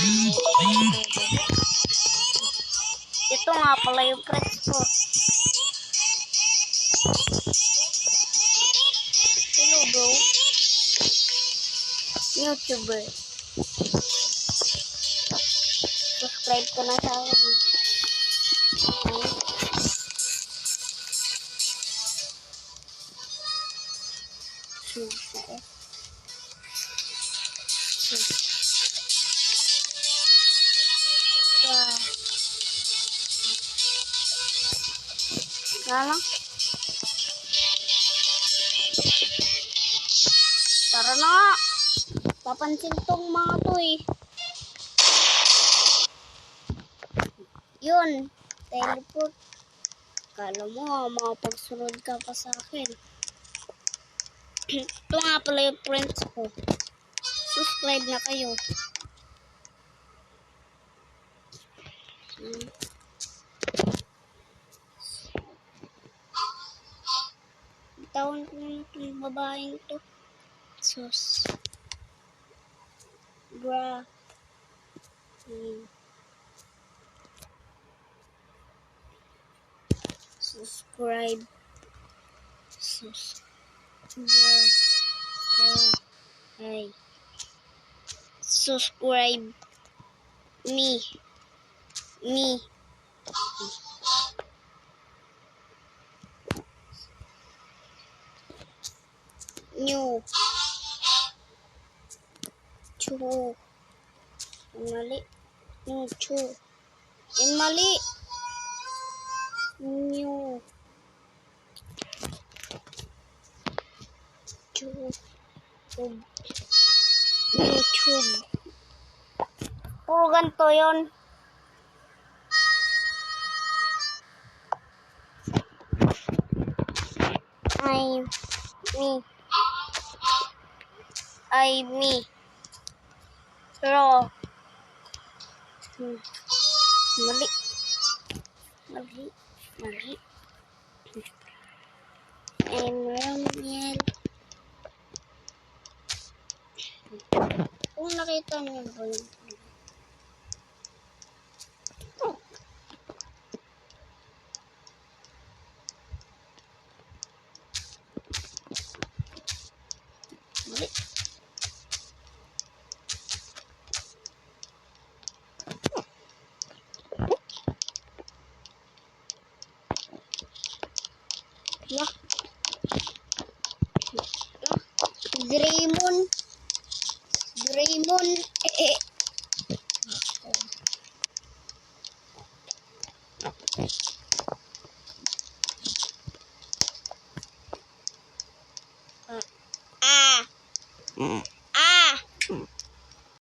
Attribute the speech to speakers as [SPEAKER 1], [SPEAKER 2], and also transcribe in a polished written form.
[SPEAKER 1] Ito nga pala yung friends ko. Hello bro. YouTuber. Subscribe ka na sa akin. Lang. Tara na nga. Papansin tong mga to eh. Yun. Teleport. Kala mo makapagsunod ka pa sa akin. Ito nga pala yung friends ko. Subscribe na kayo. Tawon ko na itong babaeng to. Sus. Bra. Subscribe. Hey. Subscribe me. New. Chu. Mali. New chu. Mali. New. YouTube. Puro ganito yun. Me. Pero mali. Yan. Kung nakita niyo ba yun? Mali. Draymond.